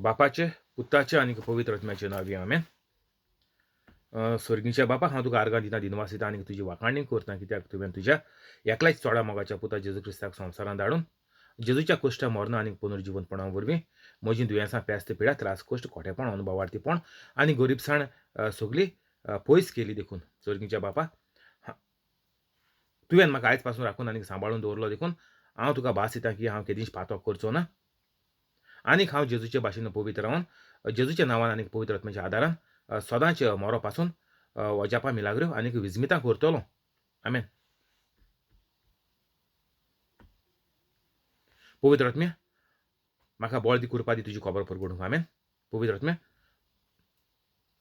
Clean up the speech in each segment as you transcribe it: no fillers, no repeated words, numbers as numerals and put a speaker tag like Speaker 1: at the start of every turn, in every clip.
Speaker 1: बापाचे पुताचे आणि पवित्र आत्म्याचे नावी आमेन. स्वर्गीच्या बापा हांव तुका आर्गां दिता दिनवास दिता आनी तुजी वाखाणणी करता कित्याक तुवें तुज्या एकल्याच चोडा मोगाच्या पुता जेजू क्रिस्ताक संवसारांत धाडून जेजूच्या कश्ट मरण आनी पुनर्जीवनपणा वरवीं म्हजीं दुयेंसां पेस्त पिड्या त्रास कश्ट खोटेपण अनुभवार्थीपण आनी गरीबसाण सगळी पयस केली देखून स्वर्गीच्या बापा तुवें म्हाका आयज पासून राखून आनी सांबाळून दवरलो देखून हांव तुका भास दिता की हांव केदींच पातो करचो ना आनीक हांव जेजूचे भाशेन पवित्र रावन जेजूच्या नांवान आनी पवित्र आत्म्याच्या आदारान सदांच मोरो पासून वजापा मिलाग्र्यो आनीक विजमितां करतलो. आमेन. पवित्र आत्म्या म्हाका बळ दी कृपा दी तुजी खबर परगडूंक. आमेन. पवित्र आत्म्या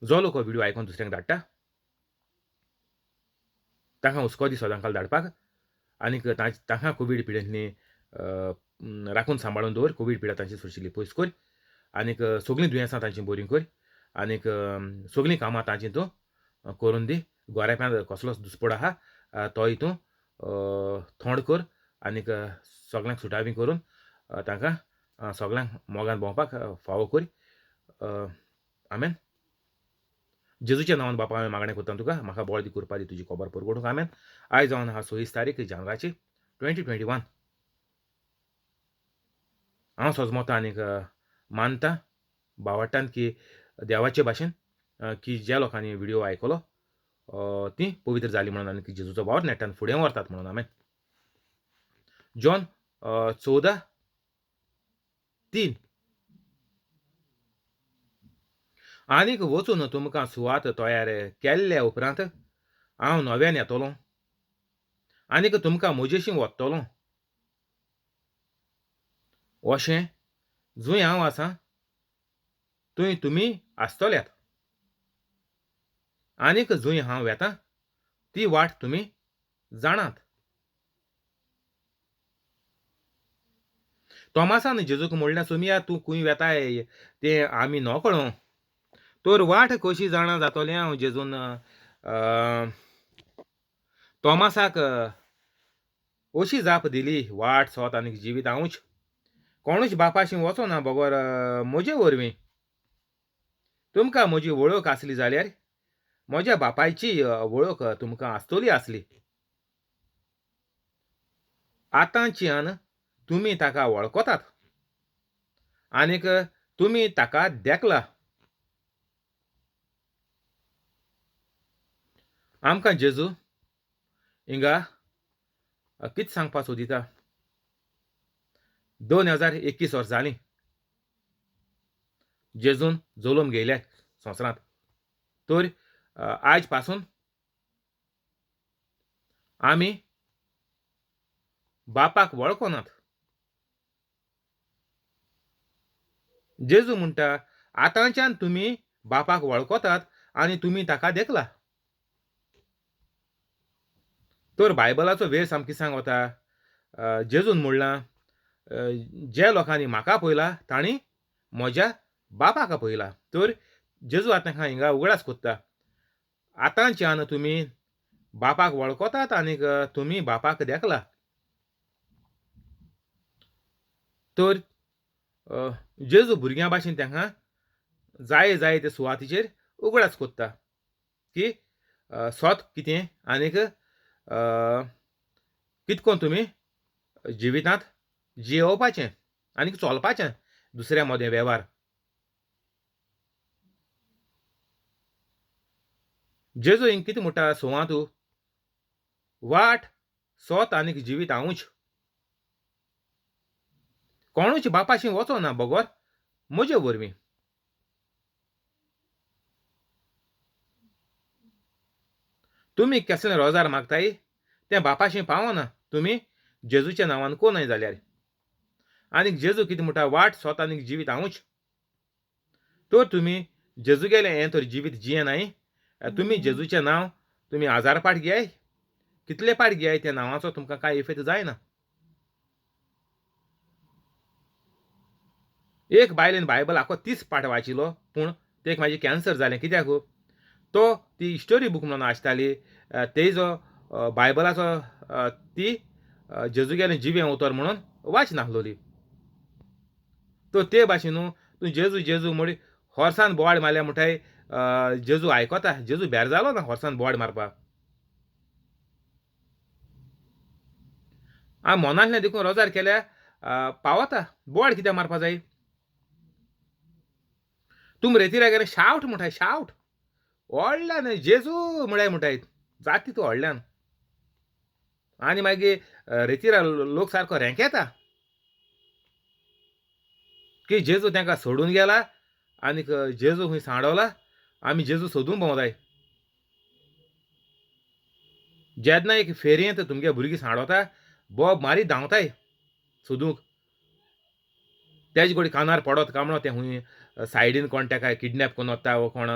Speaker 1: जो लोक हो व्हिडिओ आयकून दुसऱ्यांक धाडटा तांकां हुस्को दी सदांकाल धाडपाक आनीक तांकां कोवीड पिडेंतनी राखून सांबाळून दवर. कोवीड पिडा तांची सुशिल्ली पयस कर आनीक सगळीं दुयेंसां तांची बरीं कर आनीक सगळीं कामां तांची तूं करून दी. गोऱ्याप्यांत कसलोच दुस्पड आहा तो हितूं थोंड कर आनीक सगळ्यांक सुटावी करून तांकां सगळ्यांक मोगान भोंवपाक फावो कर. आमेन. जेजूच्या नांवान बापा हांवें मागणें करता तुका म्हाका बळ दी कृपा दी तुजी खबर परगडूंक. आमेन. आयज जावन आहा 26 तारीख जानेवारी 2021. हांव सोजमोता आनीक मानता भावार्थान की देवाचे भाशेन की ज्या लोकांनी व्हिडिओ आयकलो ती पवित्र जाली म्हणून आनी जेजूचो वावर नेटान फुडें व्हरतात म्हणून. आमेन. जॉन 14:3 आनीक वचून तुमकां सुवात तयार केल्ल्या उपरांत हांव नव्यान येतलों आनीक तुमकां म्हजेशी व्हरतलों. अशें जंय हांव आसां थंय तुमी आसतल्यात आनीक जंय हांव वेतां ती वाट तुमी जाणात. तोमासान जेजूक म्हणलें सोमिया तूं खंय वेताय तें आमी नकळो. तर वाट कशी जाणा जातोलें हांव जेजून तोमासाक अशी जाप दिली वाट सोत आनीक जिवीत हांवूच कोणूच बापाशी वचोना बगोर म्हजे वरवीं. तुमकां म्हजी वळख आसली जाल्यार म्हज्या बापायची वळख तुमकां आसतली आसली. आतांच्यान तुमी ताका वळखतात आनीक तुमी ताका देखला. आमकां जेजू हिंगा कितें सांगपा सोदिता 2021 वर्स जालीं जेजून जोलून गेल्या संवसारांत. तर आयज पासून आमी बापाक वळखोनात. जेजू म्हणटा आतांच्यान तुमी बापाक वळखतात आनी तुमी ताका देखला. तर बायबलाचो वेळ सामकी सांगता जेजून म्हणलां जे लोकांनी म्हाका पळयला तांणी म्हज्या बापाक पळयला. तर जेजू आतां हिंगा उगडास कोत्ता आतांच्यान तुमी बापाक वळखतात आनीक तुमी बापाक देखला. तर जेजू भुरग्यां भाशेन तांकां जाय जाय ते सुवातीचेर उगडास कोत्ता की सोत कितें आनीक कितको तुमी जिवितांत जियोवपाचें आनीक चलपाचें दुसऱ्या मोदें वेव्हार. जेजू हिंग कितें म्हणटा सुवात वाट सोत आनीक जिवीत हांवूच कोणूच बापाशी वचोना बगोर म्हजे वरवीं. तुमी केसलें रोजार मागताय तें बापाशी पावना तुमी जेजूच्या नांवान कोनाय जाल्यार. आनीक जेजू कितें म्हणटा वाट सोत आनीक जिवीत हांवूच. तर तुमी जेजू गेलें हें तर जिवीत जियेनाय. तुमी जेजूचें नांव तुमी 1000 पाट घेयाय कितले पाट घेयाय त्या नांवाचो तुमकां कांय इफेक्ट जायना. एक बायलेन बायबल आखो 30 पाट वाचिलो पूण तेक म्हाजें कॅन्सर जालें. कित्याक तो ती स्टोरी बूक म्हणून आसताली तेजो बायबलाचो ती जेजू गेलें जिवें उतर म्हणून वाच नाहलोली. तो ते भाशेन तूं जेजू जेजू म्हूण हॉर्सान बोवाड मारल्या म्हणटाय जेजू आयकोता. जेजू बेर जालो ना हॉर्सान बोवाड मारपाक. हांव मोनांतल्यान देखून रोजार केल्या पावता. बोवाड कित्याक मारपा जाय? तुम रेतीरा गेले शावट म्हणटाय शावट. व्हडल्यान जेजू म्हणटाय जाती तूं व्हडल्यान. आनी मागीर रेतीरा लोक सारको रेंकेता की जेजू तांकां सोडून गेला आनीक जेजू खंय सांडवला. आमी जेजू सोदूंक भोंवताय. जेन्ना एक फेरयेंत तुमगे भुरगीं सांडवता, बोब मारीत धांवताय सोदूंक. तेजे घोडी कानार पडत काय म्हणोन तें खूंय सायडीन कोण तेका किडनॅप कोन्न व्हरता वो कोण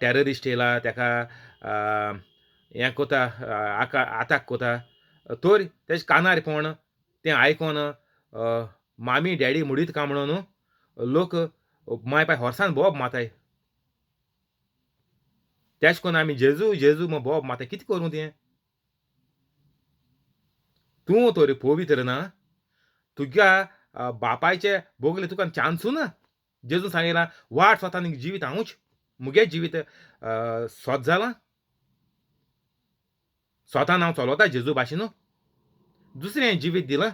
Speaker 1: टॅररिस्ट येयला तेका हें कोता आताक कोता. तर तेजे कानार कोण तें आयकोन मामी डॅडी म्हणीत काय म्हणून लोक माय पाय हॉर्सान बोब मारताय. तेश कोन्न आमी जेजू जेजू म्हूण बोब मारताय. कितें करूं तें? तूं तर पवित्र ना? तुज्या बापायचे बोगले तुका चान्सू ना? जेजून सांगिलां वाट स्वता आनीक जिवीत हांवूच. मुगे जिवीत सोत जालां. स्वतान हांव चलोता जेजू भाशेन. दुसरें जिवीत दिलां.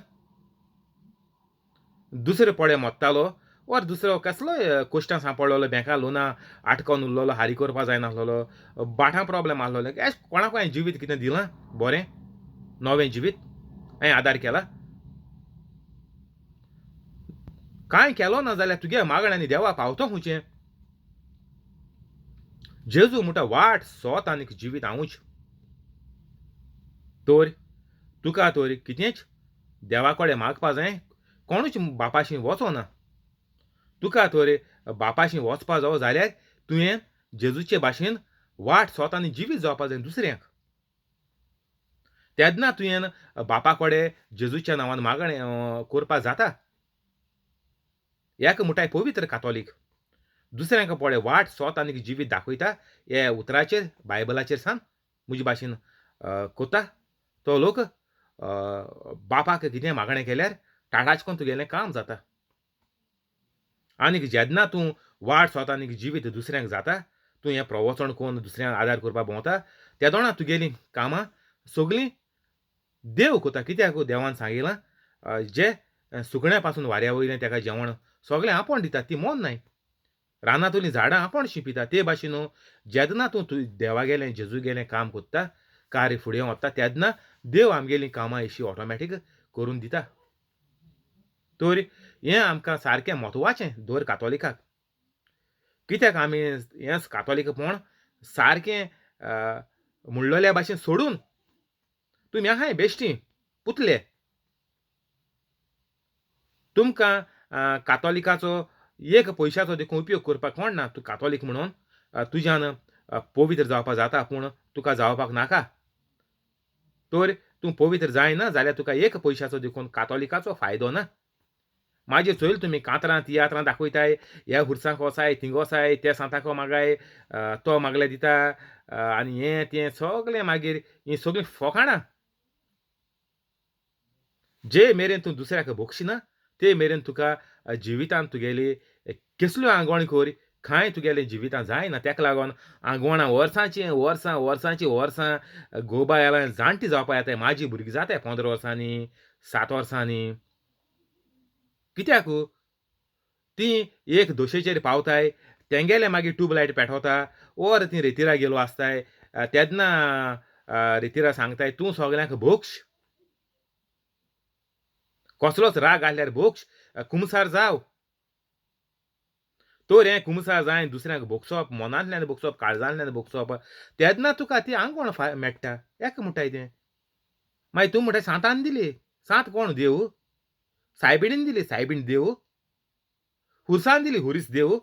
Speaker 1: दुसरो पळे मोत्तालो ओर दुसरो कसलोय कोश्टां सांपडलेलो बँका लोनां आटकोन उरलोलो हारी करपा जायनासलोलो बाटां प्रॉब्लेम आहलोले एश कोणाकूय हांवें जिवीत कितें दिलां बरें नवें जिवीत हांवें आदार केला कांय केलो ना जाल्यार तुगे मागण्यांनी देवा पावतो खुंयचें जेजू म्हणटा वाट सोत आनीक जिवीत हांवूच तर तुका तर कितेंच देवा कडेन मागपा जाय कोणूच बापाशी वचोना तुका तर बापाशी वचपा जावो जाल्यार तुवें जेजूचे भाशेन वाट सोत आनी जिवीत जावपा जाय दुसऱ्यांक तेन्ना तुवें बापा कडेन जेजूच्या नांवान मागणें करपा जाता एक म्हणटाय पवित्र कातोलीक दुसऱ्यांक पळय वाट सोत आनीक जिवीत दाखयता हे उतराचेर बायबलाचेर सान म्हजे भाशेन कोता तो लोक बापाक कितें मागणें केल्यार टाटाच कोन्न तुगेलें काम जाता आनीक जेन्ना तूं वाट सोत आनीक जिवीत दुसऱ्यांक जाता तूं हें प्रवचन कोन्न दुसऱ्यांक आदार करपाक भोंवता त्या दोणा तुगेलीं कामां सगळीं देव कोता कित्याक देवान सांगिलां जे सुकण्या पासून वाऱ्या वयलें तेका जेवण सगळें आपोण दिता ती मोन नाय रानांतलीं झाडां आपोण शिंपिता ते भाशेन जेन्ना तूं देवा गेलें जेजू गेलें काम कोत्ता कार्य फुडें वता तेन्ना देव आमगेलीं कामां अशीं ऑटोमॅटीक करून दिता तर हें आमकां सारकें म्हत्वाचें दर कातोलिकाक कित्याक आमी हें कातोलीकपण सारकें म्हणलोल्या भाशेन सोडून तुमी आहाय बेश्टी पुतले तुमकां कातोलिकाचो एक पयशाचो देखून उपयोग करपाक कोण ना तूं कातोलीक म्हणून तुज्यान पवित्र जावपा जाता पूण तुका जावपाक नाका तर तूं पवित्र जायना जाल्यार तुका एक पयशाचो देखून कातोलिकाचो फायदो ना म्हाजे चोयल तुमी कांतरां तियात्रां दाखयताय ह्या हुर्साक वचाय थिंग वचाय त्या सांताको मागाय तो मागले दिता आनी हें तें सगळें मागीर हीं सगळीं फोकाणां जे मेरेन तूं दुसऱ्याक भोगशिना ते मेरेन तुका जिवितांत तुगेली कसल्यो आंगवण कर कांय तुगेलें जिवितांत जायना तेका लागोन आंगवणां वर्सांची वर्सां गोबा येलां जाणटी जावपा येताय म्हाजी भुरगीं जाताय 15 वर्सांनी 7 वर्सांनी कित्याक तीं एक दोशेचेर पावताय तेंगेले मागीर ट्यूबलायट पेटोवता ओर तीं रेतीरा गेलो आसताय तेन्ना रेतीरा सांगताय तूं सगल्यांक भोगश कसलोच राग आहल्यार भोगश कुमसार जाव तर हें कुमसार जायन दुसऱ्यांक भोगसप मोनांतल्यान भोगसप काळजांतल्यान भोगसप तेन्ना तुका ती आंगवण मेट्टा हेका म्हणटाय तें मागीर तूं म्हणटाय सांतान दिली सांत कोण देव सायबिणीन दिली सायबीण देव हुर्सान दिली हुरीस देव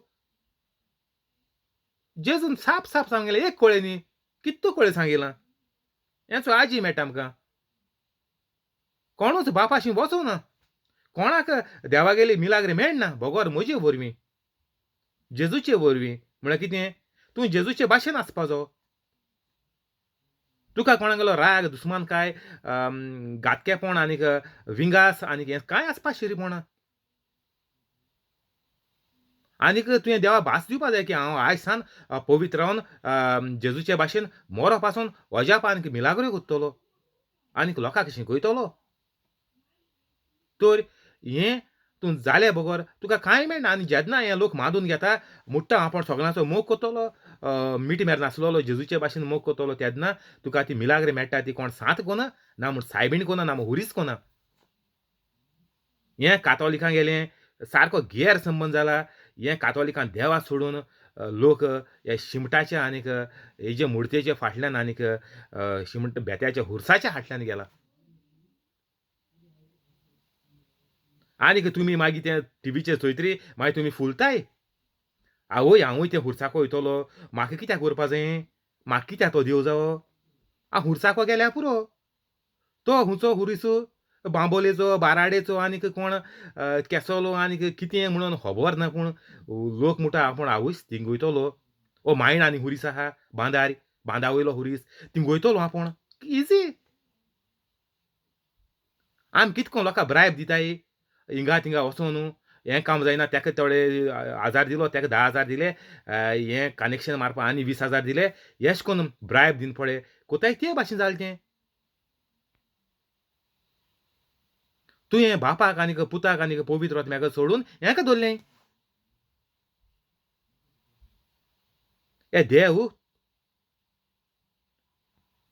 Speaker 1: जेजून साप साप सांगलें एक कळे न्ही कितू कळे सांगिलां हेचो आजी मेळटा आमकां कोणूच बापाशी वचूं ना कोणाक देवागेली मिलाग्र मेळना भोगोर म्हजे वरवीं जेजूचे वरवीं म्हळ्यार कितें तूं जेजूचे भाशेन आसपाचो तुका कोणागेलो राग दुस्मानकाय घातकेपण आनीक विंगास आनीक हें कांय आसपा शिरीपणा आनीक तुवें देवा भास दिवपा जाय की हांव आयज सान पवित्र रावन जेजूचे भाशेन मोरो पासून अजाप आनीक मिलाग्रो कोत्तलो आनीक लोकांक शिकयतलो. तर हें तूं जालें बरोबर तुका कांय मेळना आनी जेन्ना हे लोक मादून घेता मुट्टा आपूण सगळ्यांचो मोग कोत्तलो मीठ मेर नासलोलो जेजूचे भाशेन मोग कोत्तलो तेन्ना तुका ती मिलाग्र मेळटा ती कोण सांत कोना ना म्हूण सायबीण कोना ना म्हूण हुरीस कोना. हें कातोलिकां गेलें सारको गैर संबंद जाला. हें कातोलिकां देवा सोडून लोक हे शिमटाच्या आनीक हेजे मुर्तेच्या फाटल्यान आनीक शिमट बेत्याच्या हुर्साच्या फाटल्यान गेला. आनीक तुमी मागीर ते टीव्हीचेर चोयतरी मागीर तुमी फुलताय. आवय हांवूय ते हुर्साको वयतलो. म्हाका कित्याक व्हरपा जायें? म्हाका कित्याक तो देव जावो? हांव हुर्साको गेल्यार पुरो. तो हुंचो हुरीस बांबोलेचो, बाराडेचो आनीक कोण केसोलो आनीक कितें म्हणून खबर ना पूण लोक म्हणटा आपूण आवयस थिंग वयतलो. ओ मायण आनी हुरीस आहा बांदार, बांदा वयलो हुरीस थिंग वयतलो आपूण. इजी. आमी कितको लोकांक ब्रायब दिताय हिंगा थिंगा वचोन हें काम जायना तेका थोडे 1000 दिलो तेका 10,000 दिले हें कनेक्शन मारपा आनी 20,000 दिले एश कोन्न ब्रायब दीन पळय कोताय ते भाशेन जालें तें. तुवें बापाक आनीक पुताक आनीक पवित्र आत्म्याक सोडून हेका दवरलें. हे देव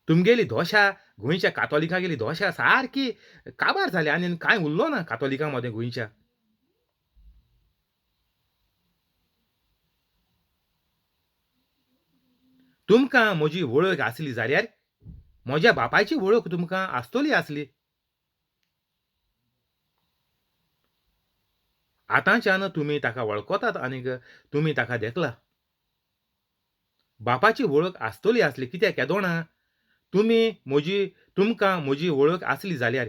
Speaker 1: तुमगेली दोशा गोंयच्या कातोलिकांगेली दोशा सारकी काबार जाली आनी कांय उरलो ना कातोलिकां मदें गोंयच्या. तुमकां म्हजी वळख आसली जाल्यार म्हज्या बापायची वळख तुमकां आसतली आसली. आतांच्यान तुमी ताका वळखतात आनीक तुमी ताका देखला. बापाची वळख आसतली आसली कित्याक केदोणा तुमकां म्हजी वळख आसली जाल्यार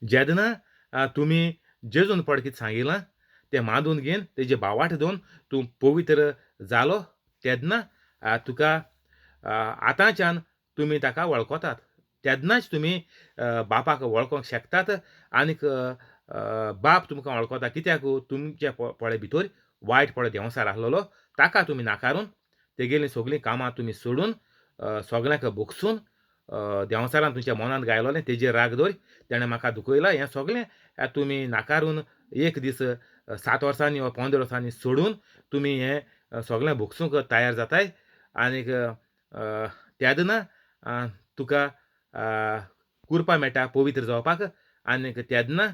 Speaker 1: जेदना तुमी जेजून पडकीत सांगिलां तें मादून घेवन तेजे बावाट दोवन तूं पवित्र जालो तेन्ना तुका आतांच्यान तुमी ताका वळखतात. तेन्नाच तुमी बापाक वळखोंक शकतात आनीक बाप तुमकां वळखता कित्याक तुमचे पळय भितर वायट पळय देंवसार आहलोलो ताका तुमी नाकारून तेगेलीं सगलीं कामां तुमी सोडून सगल्यांक भोगसून देंवसारान तुमच्या मनांत गायलोलें तेजेर राग दवर तेणें म्हाका दुखयलां हें सगलें तुमी नाकारून एक दीस 7 वर्सांनी वा 15 वर्सांनी सोडून तुमी हें सगलें भोगसूंक तयार जाताय आनीक तेदना तुका कुरपा मेळटा पवित्र जावपाक आनीक तेदना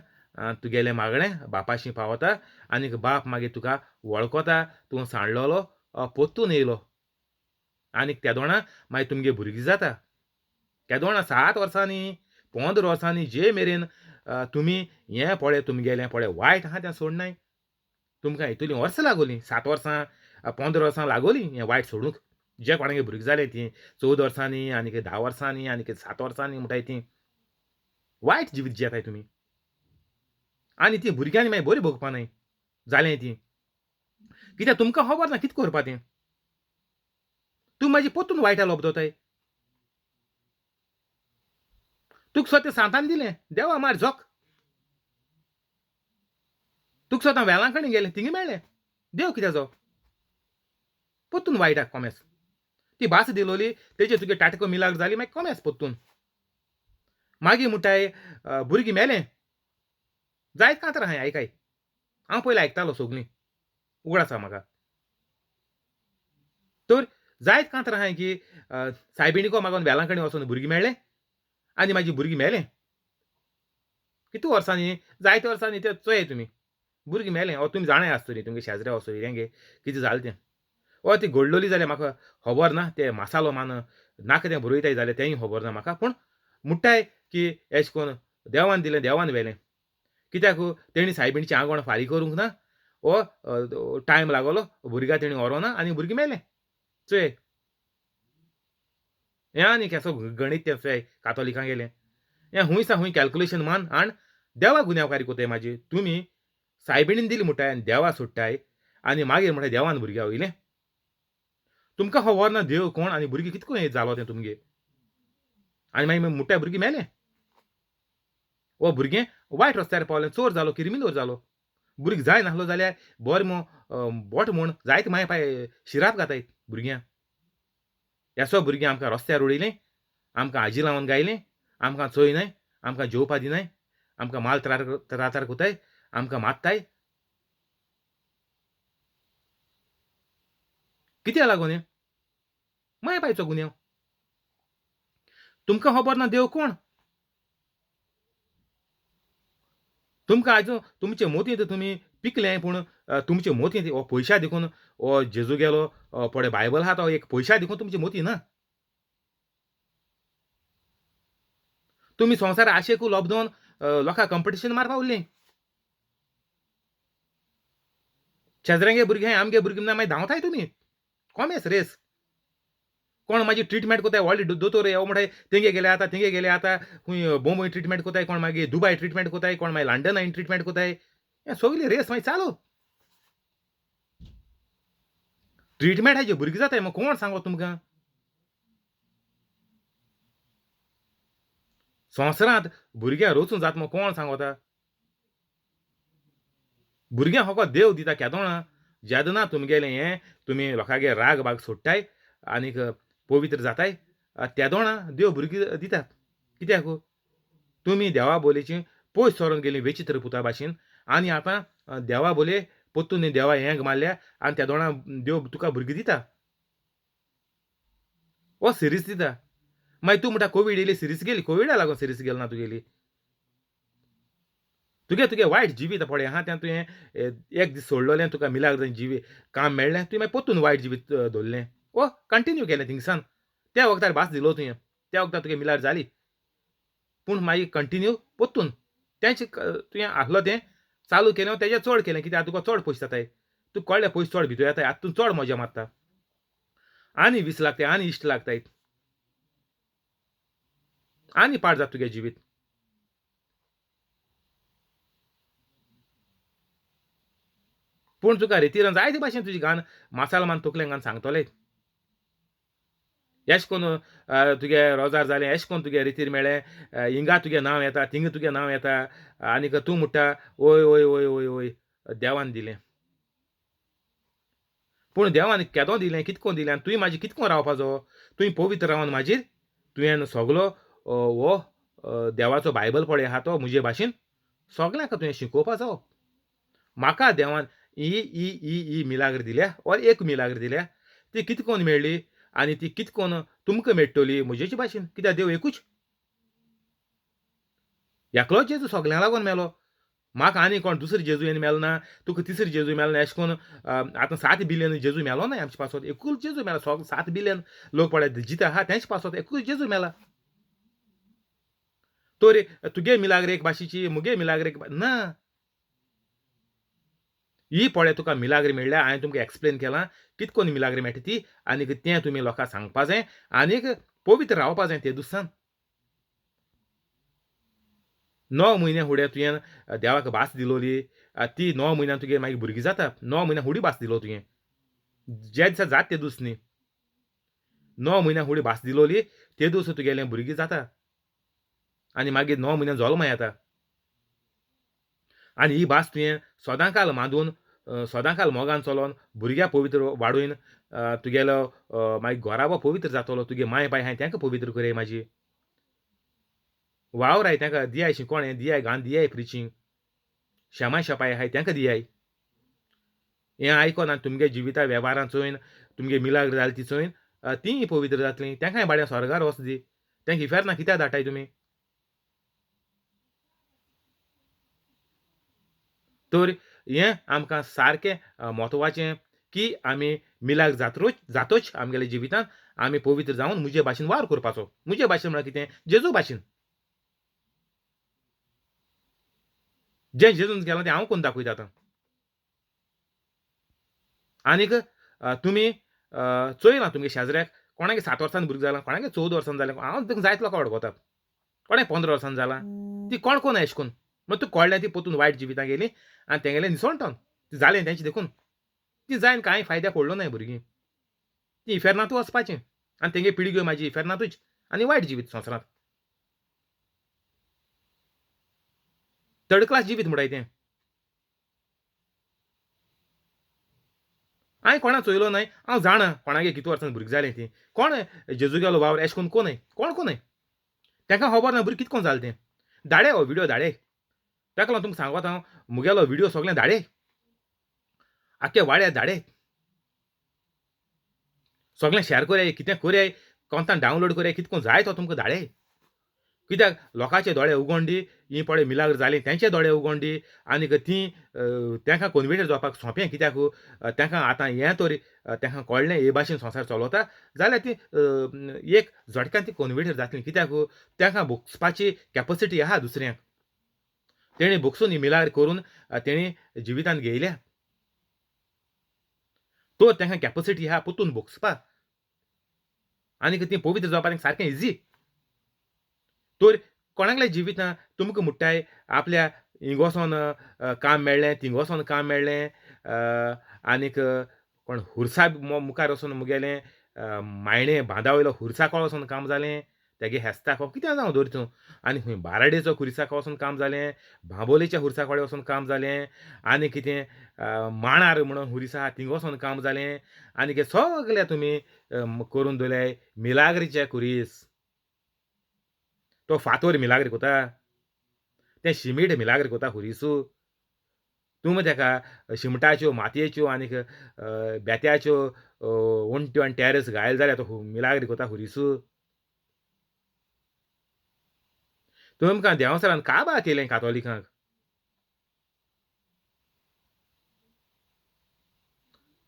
Speaker 1: तुगेलें मागणें बापाशी पावता आनीक बाप मागीर तुका वळखता तूं सांडलोलो पोत्तून येयलो आनीक तेदोणा मागीर तुमगे भुरगीं जाता. केदोणा 7 वर्सांनी 15 वर्सांनी जे मेरेन तुमी हें पळय तुमगेलें पळय वायट आहा तें सोडनाय. तुमकां हितुलीं वर्सां लागोलीं 7 वर्सां 15 वर्सां लागोलीं हें वायट सोडूंक. जे कोणागे भुरगीं जालीं तीं 14 वर्सांनी आनीक 10 वर्सांनी आनीक 7 वर्सांनी म्हणटाय तीं वायट जिवीत जियेताय तुमी. आनी तीं भुरग्यांनी मागीर बरीं भोगपा न्हय जालें तीं. कित्याक तुमकां खबर ना कितें करपा तें. तुमी मागीर पोत्तून वायटा लोबदोताय. तुका स्वता सांतान दिलें देवा मार झोक. तुका स्वता वेलांकणी गेलें थिंग मेळ्ळें. देव कित्याक जावो? पोत्तून वायटाक कोमेस. ती भास दिलोली तेजेर तुगे टाटको मिलाग्र जाली मागीर कोमेस पोत्तून. मागीर म्हणटाय भुरगीं मेलें. जायत कांतर आहाय आयकाय. हांव पयलीं आयकतालो सगलीं. उगड आसा म्हाका. तर जायत कांतर आहाय की सायबिणीको मागोन वेलांकणी वचोन भुरगीं मेळ्ळें आनी मागीर भुरगीं मेलें. कितू वर्सांनी जायत्या वर्सांनी तें चोय तुमी. भुरगीं मेलें ओ तुमी जाणाय आसतलीं तुमगे शेजऱ्या वा सोयऱ्यांगे कितें जालें तें. ओ ती घडलोली जाल्यार म्हाका खबर ना ते मासालो मान नाका तें बरयताय जाल्यार तेंय खबर ना म्हाका पूण म्हणटाय की एश कोन्न देवान दिलें देवान व्हेलें. कित्याक तेणी सायबिणीचें आंगवण फारीक करूंक ना ओ टायम लागोलो भुरग्यां तेणी व्हरोना आनी भुरगीं मेलें. चोय. हें आनी केसो गणीत तें चोय कातोलिकां गेलें. हें हुंय सा हुंय कॅल्क्युलेशन मान आनी देवा गुन्यांवकारी कोताय म्हाजी. तुमी सायबिणीन दिली म्हणटाय आनी देवा सोडटाय आनी मागीर म्हणटाय देवान भुरग्यां वयलें. तुमकां खबर ना देव कोण आनी भुरगीं कितको हें जालो तें तुमगे. आनी मागीर म्हणटाय भुरगीं मेलें. वो भुरगें वायट रस्त्यार पावलें चोर जालो किरमिलोर जालो. भुरगो जाय नासलो जाल्यार बरें बोट म्हूण जायते माय पाय शिराप घातायत भुरग्यांक. येसो भुरगीं आमकां रस्त्यार उडयलें, आमकां हाजी लावन गायलें, आमकां चोयनाय, आमकां जेवपा दिनाय, आमकां माल त्रातार कोताय, आमकां मारताय. कित्याक लागून हें? माय पायचो गुन्यांव. तुमकां खबर ना देव कोण? तुमकां आजून तुमचे मोतींत तुमी पिकले पूण तुमचे मोतींत हो पयशा देखून हो जेजू गेलो, पळय बायबल आहा तो एक पयशा देखून तुमचे मोती ना. तुमी संवसार आशेकू लबदोन लोकांक कॉम्पिटिशन मारपा उरलीं. शेजरांगे भुरगे आहाय, आमगे भुरगे ना मागीर धांवताय तुमी. कोमेस रेस. कोण म्हाजी ट्रिटमेंट कोताय व्हडले दोतोर यो म्हणटाय तेंगे गेले आतां, तेंगे गेले आतां, खूंय बोंबय ट्रिटमेंट कोताय, कोण मागीर दुबय ट्रिटमेंट कोताय, कोण मागीर लंडनान ट्रिटमेंट कोताय. हें सगली रेस मागीर चालू. ट्रिटमेंट हाजे भुरगीं जाताय कोण सांगो तुमकां? संवसारांत भुरग्यां रचून जाता कोण सांगोता? भुरग्यांक फकत देव दिता केदोणां. जेदना तुमगेलें हें तुमी लोकांगे राग बाग सोडटाय आनीक पवित्र जाताय, तेदोणां देव भुरगीं दितात. कित्याक? तुमी देवा बोलीचीं पयस सरोन गेलीं वेचित्र पुता भाशेन आनी आतां देवा बोले पोत्तून देवा हेंग मारल्या आनी तेदोणां देव तुका भुरगीं दिता. हो सिरीस दिता. मागीर तूं म्हणटा कोवीड येयली सिरीस गेली. कोविडा लागून सिरीस गेली ना तुगेली. तुगे वायट जिवीत पळय आहा तें तुवें एक दीस सोडलोलें तुका मिलाग्र जावन काम मेळ्ळें, तुवें मागीर पोत्तून वायट जिवीत दवरलें. कंटिन्यू केलें थिंगसान. त्या वखदार भास दिलो तुवें. त्या वखदार तुगे मिलार जाली. पूण मागीर कंटिन्यू पोत्तून. तेंच तुवें आसलो तें चालू केलें तेजें चड केलें कित्याक तुका चड पयशे जाताय. तुका कळ्ळें पयशे चड भितर येताय. आतां तूं चड मजा मारता. आनी वीस लागताय, आनी इश्ट लागताय. आनी पाड जाता तुगे जिवीत. पूण तुका रितीन जायते भाशेन तुजी घाण मासाल मान तकलेन घालून सांगतले. एश कोन्न तुगे रोजार जालें, एश कोन्न तुगे रितीर मेळ्ळें, हिंगा तुगे नांव येता, थिंगा तुगे नांव येता आनीक तूं म्हणटा ओय, ओय, ओय, ओय, ओय देवान दिलें. पूण देवान केदों दिलें, कितको दिलें आनी तुवें म्हाजी कितको रावपाचो? तुवें पवित्र रावन म्हाजीर तुवें सगलो हो देवाचो बायबल पळय आहा तो म्हजे भाशेन सगल्यांक तुवें शिकोवपाचो. म्हाका देवान ही मिलाग्र दिल्या ओर एक मिलाग्र दिल्या. ती कितकोन मेळ्ळी आनी ती कितकोन तुमकां मेळटली म्हजेच भाशेन. कित्याक देव एकूच. एकलोच जेजू सगल्यांक लागून मेलो. म्हाका आनी कोण दुसरो जेजू येवन मेलो ना, तुका तिसरो जेजू मेलो ना. अशें कोन्न आतां 7 बिलियन जेजू मेलो ना आमचे पासत. एकूच जेजू मेला. 7 बिलियन लोक पळय जिते आहा तेंचे पासत एकूच जेजू मेला. तोरी तुगे मिलाग्र एक भाशेची, मुगे मिलाग्र एक ना. ही पळय तुका मिलाग्र मेळ्ळ्या हांवें तुमकां एक्सप्लेन केलां कितकोन मिलाग्र मेळटा ती आनीक तें तुमी लोकांक सांगपा जाय आनीक पवित्र रावपा जाय ते दिसान. 9 म्हयने फुडें तुवें देवाक भास दिलोली, ती 9 म्हयन्यान तुगे मागीर भुरगीं जाता. 9 म्हयन्या फुडें भास दिलो तुवें. जे दिसा जाता ते दीस न्ही. 9 म्हयन्या फुडें भास दिलोली ते दीस तुगेलें भुरगीं जाता. आनी मागीर 9 म्हयन्यान जल्मा येता. आनी ही भास तुवें सदांकाल मांडून सदांकाल मोगान चलोन भुरग्यां पवित्र वाडून तुगेलो मागीर घोराबो पवित्र जातलो. तुगे माय बाय आहाय तेंकां पवित्र करय म्हाजी. वावर आहाय तेंकां दियाय शिकोवणें दियाय, घालन दियाय प्रिचींग. शेमाय शेपाय आहाय तेंकां दियाय. हें आयकोन आनी तुमगे जिविता वेव्हारां चोयन तुमगे मिलाग्र जाली ती चोयन तींय पवित्र जातलीं. तेंकांय बाड्या स्वर्गार वोस दी. तेंकां इफेरनां कित्याक धाडटाय तुमी? तर हें आमकां सारकें म्हत्वाचें की आमी मिलाग्र जातोच आमगेल्या जिवितांत आमी पवित्र जावन म्हजे भाशेन वावर करपाचो. म्हजे भाशेन म्हळ्यार कितें? जेजू भाशेन. जें जेजून केलां तें हांव करून दाखयता आतां. आनीक तुमी चोयलां तुमगे शेजऱ्याक कोणागे 7 वर्सान भुरगें जालां, कोणागे 14 वर्सान जालें. हांव थिंगा जायते लोकां वळखता. कोणाक 15 वर्सान जालां. ती कोण कोन्न एशें कोन्न. मागीर तुका कळ्ळें ती पोत्तून वायट जिवितां गेलीं आनी तेंगेलें निसोणटोन. ती जालें तेंचें देखून. ती जायन कांय फायद्याक पडलो नाय भुरगीं. ती इफेरनांतू वचपाचें आनी तेंगे पिळग्यो म्हाजी इफेरनांतूच आनी वायट जिवीत संवसारांत. थर्ड क्लास जिवीत म्हणटाय तें. हांवें कोणा चोयलो न्हय, हांव जाणा कोणागे कितू वर्सां भुरगीं जालीं तीं. कोण जेजू गेलो वावर एशें कोन्न कोनय, कोण कोनय. तांकां खबर ना भुरगीं कितकोन जालें तें. धाडय हो विडियो धाडय. ताका लागून तुमकां सांगोत हांव, मुगेलो विडियो सगळें धाडय. आख्खे वाड्यार धाडय. सगळें शेअर कोराय, कितें कोराय, कोंतान डावनलोड कोराय, कितको जाय तो तुमकां धाडय. कित्याक लोकांचे दोळे उगोवन दी, हीं पळय मिलाग्र जालीं तेंचे दोळे उगोवन दी आनीक तीं तांकां कन्विडेड जावपाक सोंपें कित्याक तांकां आतां हें तरी तांकां कळ्ळें हे भाशेन संवसार चलवता जाल्यार तीं एक झटक्यान तीं कन्विडेड जातलीं कित्याक तांकां भोगसपाची कॅपसिटी आहा दुसऱ्यांक. तेणी भोगसून ही मिलाग्र करून तेणी जिवितांत घेयल्या. तो तांकां कॅपसिटी आहा पोत्तून भोगसपाक. आनीक तीं पवित्र जावपाक तेंकां सारकें इजी. तर कोणाकलें जिवीत ना तुमकां म्हणटाय आपल्या हिंग वोसोन काम मेळ्ळें, थिंग वोसोन काम मेळ्ळें, आनीक कोण हुर्सा मुखार वचोन मुगेलें मायणे बांदावयलो हुर्साको वचोन काम जालें, तेगे हेस्ताको कितें जावं धर तूं. आनी खंय बाराडेचो हुर्साको वचोन काम जालें, बांबोलीच्या हुर्साकोडे वचोन काम जालें, आनी कितें मांडार म्हणून हुरीस आहा थिंग वचोन काम जालें, आनीक हें सगलें तुमी करून दवरल्याय मिलाग्रीचे खुरीस. तो फातोर मिलाग्र कोता. तें शिमीट मिलाग्र कोता खुरीसू. तुमी तेका शिमटाच्यो, मातयेच्यो आनीक बेत्याच्यो वण्ट्यो आनी टॅरस घायल जाल्यार तो मिलाग्र कोता खुरीसू. तुमकां देंवसरान काबार केलें कातोलिकांक.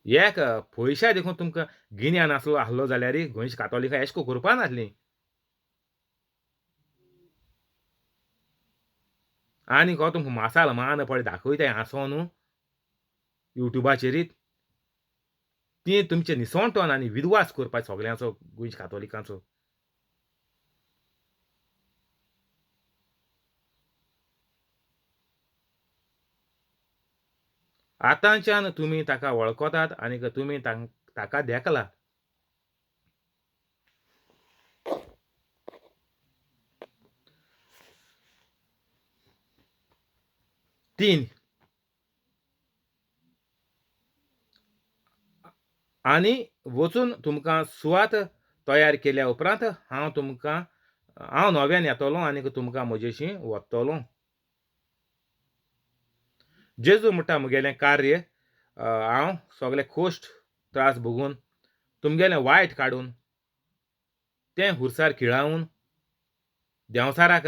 Speaker 1: एक पयशा देखून तुमकां गिन्यान आसलो जाल्यार गोंयची कातोलिकां एशें करपा नासलीं. आनीक हो तुमकां मासाल मान पळय दाखयताय हांसोन युट्यूबाचेरीत. ती तुमचें निसवटोन आनी विद्वास करपा सगल्यांचो गोंयच्या कातोलिकांचो. आतांच्यान तुमी ताका वळखतात आनीक तुमी ताका देकला. तीन आनी वचून तुमकां सुवात तयार केल्या उपरांत हांव नव्यान येतलों आनीक तुमकां म्हजेशी व्हरतलों. जेजू म्हणटा मुगेलें कार्य हांव सगळे कोश्ट त्रास भोगून तुमगेलें वायट काडून तें हुर्सार खिळावून देंवसाराक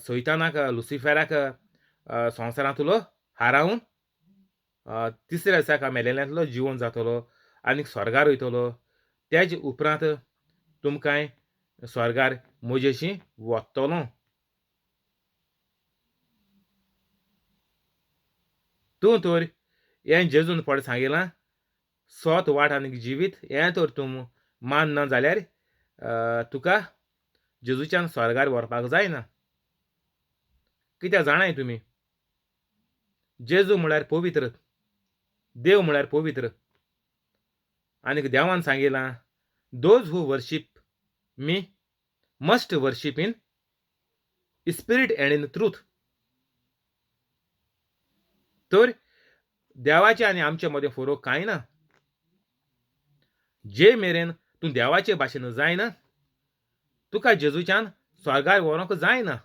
Speaker 1: सैतानाक लुसिफेराक संवसारांतलो हारावन तिसऱ्या दिसाक हांव मेलेल्यांतलो जिवंत जातलो आनीक स्वर्गार वयतलो. तेजे उपरांत तुमकां स्वर्गार म्हजेशी व्हरतलों. तूं तर हें जेजून पड सांगिलां सोत वाट आनीक जिवीत हें तर तूं मानना जाल्यार तुका जेजूच्यान स्वर्गार व्हरपाक जायना. कित्याक जाणाय तुमी जेजू म्हळ्यार पवित्र, देव म्हळ्यार पवित्र. आनीक देवान सांगिलां those who worship me must worship in spirit and in truth. तर देवाचे आनी आमचे मदें फरक कांय ना. जे मेरेन तूं देवाचे भाशेन जायना तुका जेजूच्यान स्वर्गार व्हरोंक जायना.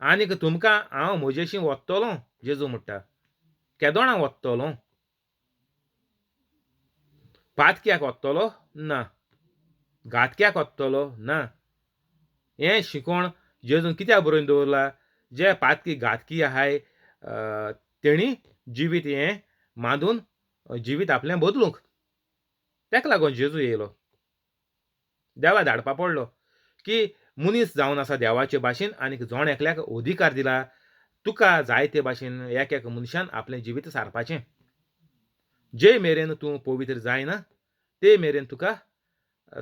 Speaker 1: आनीक तुमकां हांव म्हजेशी व्हरतलों जेजू म्हणटा. केदोणा व्हरतलों. पातक्याक व्हरतलो ना. घातक्याक व्हरतलो ना. हें शिकोवण जेजून कित्याक बरोवन दवरला जे पातकी घातकी आहाय तेणी जिवीत हें मांडून जिवीत आपलें बदलूंक. तेका लागून जेजू येयलो. देवा धाडपा पडलो की मनीस जावन आसा देवाचे भाशेन आनीक जोण एकल्याक अधिकार दिला तुका जाय ते भाशेन एक मनशान आपलें जिवीत सारपाचें. जे मेरेन तूं पवित्र जायना ते मेरेन तुका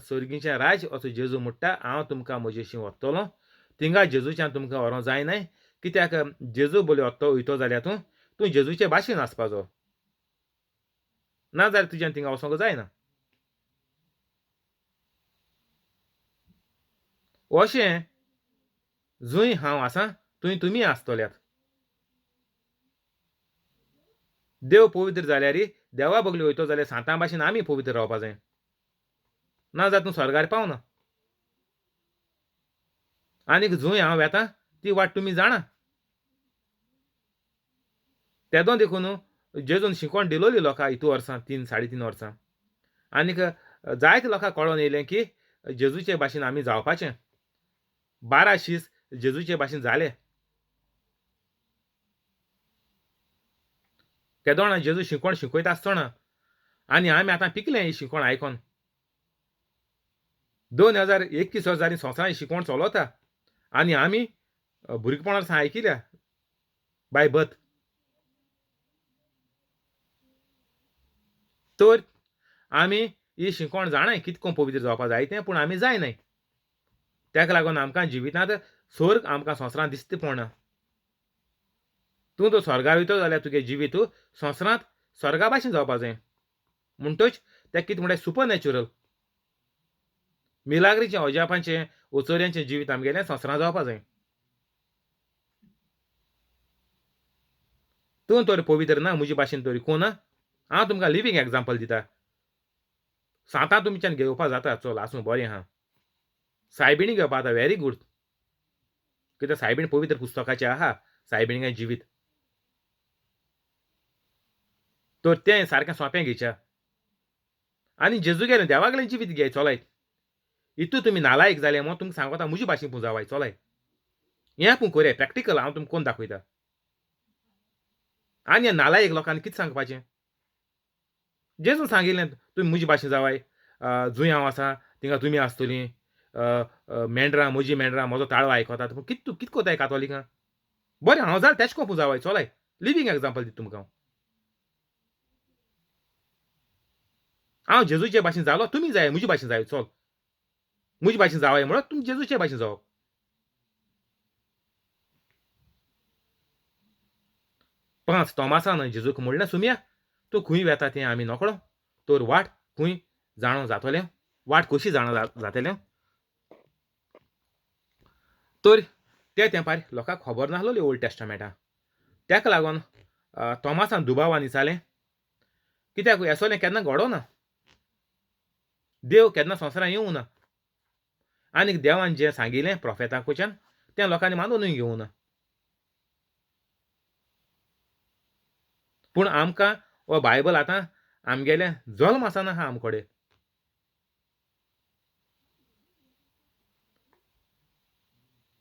Speaker 1: सर्गीचें राज असो जेजू म्हणटा हांव तुमकां म्हजेशी व्हरतलों. थिंगा जेजूच्यान तुमकां व्हरों जायनाय कित्याक जेजू बोले वयतो जाल्यार तूं जेजूचे भाशेन आसपाचो. ना जाल्यार तुज्यान थिंगा वचोंक जायना. अशें जंय हांव आसां थंय तुमी आसतल्यात. देव पवित्र जाल्यार देवा बगली वयतो जाल्यार सांता भाशेन आमी पवित्र रावपा जाय, ना जाल्यार तूं स्वर्गार पावना. आनीक जंय हांव वेतां ती वाट तुमी जाणा. तेदो देखून जेजून शिकवण दिलोली लोकांक इतू वर्सां 3-3.5 वर्सां. आनीक जायते लोकांक कळोन येयलें की जेजूचे भाशेन आमी जावपाचें. 12 शीस जेजूचे भाशेन जाले. केदो जाणां जेजू शिकवण शिकयता आसतना आनी आमी आतां पिकले ही शिकवण आयकोन. 2021 वर्सांनी संवसारान ही शिकवण चलोता आनी आमी भुरगेपणा सावन आयकिल्या बाय बर्थ. तर आमी ही शिकवण जाणाय कितको पवित्र जावपा जाय तें, पूण आमी जायनाय. तेका लागून आमकां जिवितांत स्वर्ग आमकां संवसारांत दिसता पडना. तूं जर स्वर्गार वयतो जाल्यार तुगे जिवीत संवसारांत स्वर्गा भाशेन जावपा जाय. म्हणटच तें कितें म्हणटा सुपरनॅचुरल. मिलाग्रीचें, अजापाचें, ओचोऱ्यांचें जिवीत आमगेलें संवसारांत जावपा जाय. तूं तर पवित्र ना म्हजे भाशेन तरी कोण ना? हांव तुमकां लिव्हींग एग्जांपल दितां. सांतां तुमच्यान घेवपा जाता, चल आसूं बरें आहा. सायबिणी घेवपा जाता, व्हेरी गूड. कित्याक सायबीण पवित्र पुस्तकाचें आहा, सायबिणीचें जिवीत. तर तें सारकें सोंपें घेवच्या. आनी जेजूगेलें देवागेलें जिवीत घे चलय. हितू तुमी नालायक जाले म्हूण तुमकां सांगता म्हजे भाशेन पुंजावाय चलय. हें पूण कोरया प्रॅक्टिकल हांव तुमकां कोन्न दाखयतां. आनी ह्या नालायक लोकांनी कितें सांगपाचें? जेजून सांगिल्लें तुमी म्हजे भाशेन जावाय. जंय हांव आसां थिंगां तुमी आसतलीं. मेंढरां म्हजीं मेंढरां म्हजो ताळो आयकतात. पूण कितें कोताय कातोलिकां? बरें हांव जाल्यार तेशें कोन्न पुंजावाय चलय. लिव्हींग एग्जांपल दिता तुमकां हांव जेजूचे भाशेन जालो तुमी जाय म्हजे भाशेन जाय चल. म्हजे भाशेन जावाय म्हणत तुमी जेजूचे भाशेन जावप. पांच तोमासान जेजूक म्हणलें सुम्या तूं खंय वेता तें आमी नकळो. तर वाट खंय जाणो जातलें, वाट कशी जाणो जातलें. तर ते तेंपार लोकांक खबर नाहलोली ओल्ड टॅस्टामेंटां. तेका लागोन तोमासान दुबावान विचारलें, कित्याक येसोलें केन्ना घडों ना. देव केन्ना संवसारांत येवं ना. आनीक देवान जें सांगिल्लें प्रोफेता कडच्यान तें लोकांनी मानूनय घेवं ना. पूण आमकां हो बायबल आतां आमगेल्या जल्म आसाना आहा आमचे कडेन.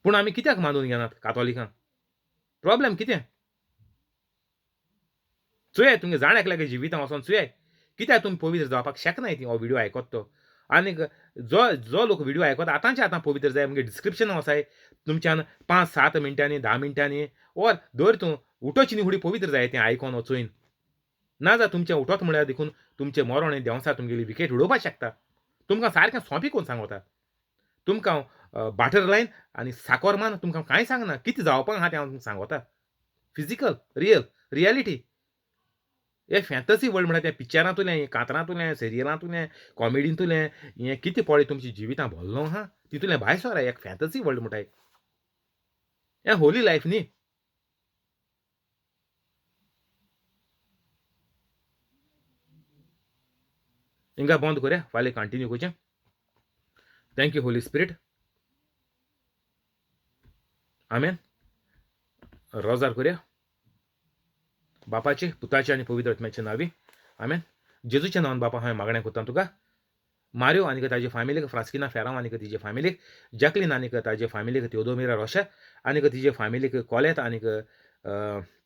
Speaker 1: पूण आमी कित्याक मानून घेनात कातोलिकां? प्रॉब्लेम कितें? चुये तुमगे जाण एकल्यागे जिवितां वचोन चुये. कित्याक तुमी पवित्र जावपाक शकनाय ती हो व्हिडिओ आयकोत तो. आनीक जो लोक व्हिडिओ आयकोता आतांचे आतां पवित्र जाय म्हगे डिस्क्रिप्शन वचाय. तुमच्यान 5-7 मिनटांनी 10 मिनटांनी ओर धर तूं उठोची निहुडी पवित्र जाय तें आयकोन वचून. नाजाल्यार तुमचें उठोत म्हळ्यार देखून तुमचें मरण हें देंवसा तुमगेली विकेट उडोवपाक शकता. तुमकां सारकें सोंपें कोन्न सांगता. तुमकां बाटर लायन आनी साकोर मान तुमकां कांय सांगना. कितें जावपाक आहा तें हांव तुमकां सांगता. Physical, reality. हे फॅन्टसी वर्ल्ड म्हणटा तें पिक्चरांतुलें, कांतरांतुलें, सिरियलांतुलें, कॉमेडींतुलें हें कितें पळय तुमच्या जिवितां भल्लो आहा तितूंतलें भायर सरा एक फॅन्टसी वर्ल्ड म्हणटा एक. हें होली लायफ न्ही. हिंगा बंद करया फाल्यां कंटिन्यू करचें. Thank you Holy Spirit. आमेन. रोजार करया. बापाचे, पुताचे आनी पवित्र आत्म्याचे नांवी. आमेन. जेजूच्या नांवान बापा हांवें मागणें करतां तुका. मारियो आनीक ताजे फॅमिलीक, फ्रास्किना फेरांव आनीक तिजे फॅमिलीक, जॅकलीन आनीक ताजे फॅमिलीक, थिओदोमिरा रोशा आनीक तिजे फॅमिलीक, कोलेत आनीक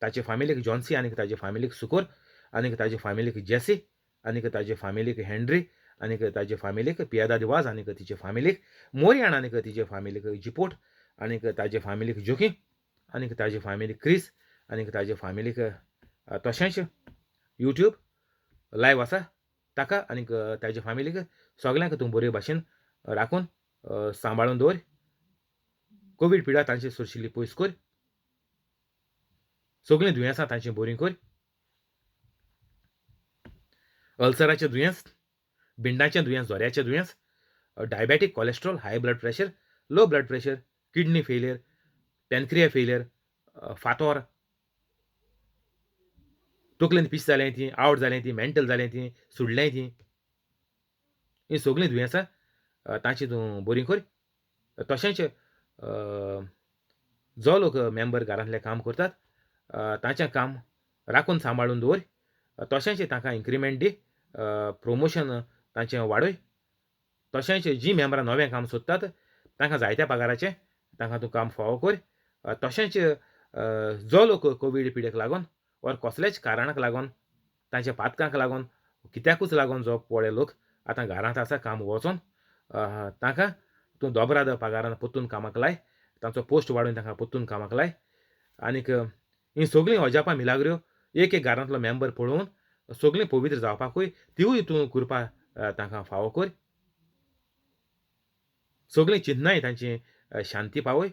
Speaker 1: ताचे फॅमिलीक, जॉन्सी आनीक ताजे फॅमिलीक, सुकोर आनीक ताजे फॅमिलीक, जेसी आनीक ताजे फॅमिलीक, हेनरी आनीक ताजे फॅमिलीक, पियादा दिवाज आनीक तिजे फॅमिलीक, मोरियान आनीक तिजे फॅमिलीक, जिपोट आनीक ताजे फॅमिलीक, जोकी आनीक ताजे फॅमिलीक, क्रिस आनीक ताजे फॅमिलीक, तशेंच यूट्यूब लायव्ह आसा ताका आनीक ताजे फॅमिलीक सगल्यांक तूं बरे भाशेन राखून सांबाळून दवर. कोवीड पिडा तांची सुरशिल्ली पयस कर. सगळीं दुयेंसां तांची बरीं कर. अल्सराचें दुयेंस, भिंडाचें दुयेंस, जोऱ्याचें दुयेंस, diabetic, cholesterol, high blood pressure, low blood pressure, kidney failure, pancreas failure, फातोर, तकलेन पिश जालें ती, आवट जालें ती, मेंटल जालें ती, सुडलें ती, हीं सगळीं दुयेंसां तांची तूं बरी कर. तशेंच जो लोक मेंबर घरांतले काम करतात तांचें काम राखून सांबाळून दवर. तशेंच तांकां इन्क्रिमेंट दी, प्रमोशन तांचें वाडय. तशेंच जीं मेंबरां नवें काम सोदतात तांकां जायत्या पगाराचें तांकां तूं काम फावो कर. तशेंच जो लोक कोवीड पिडेक लागून वा कसलेच कारणाक लागून तांच्या पातकांक लागून कित्याकूच लागून जो पळय लोक आतां घरांत आसा काम वचोन तांकां तूं दोबराद पगारान परतून कामाक लाय. तांचो पोस्ट वाडोवन तांकां परतून कामाक लाय. आनीक हीं सगळीं अजापां मिलाग्र्यो एक एक घरांतलो मेंबर पळोवन सगळीं पवित्र जावपाकूय तिवूय तूं कृपा तांकां फावो कर. सगळीं चिंतनाय तांची शांती पावय.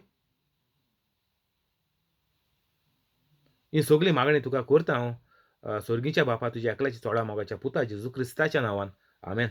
Speaker 1: ही सगळी मागणी तुका करता हांव सर्गीच्या बापा तुज्या एकल्याच्या चोडा मोगाच्या पुता जेजू क्रिस्ताच्या नांवान. आमेन.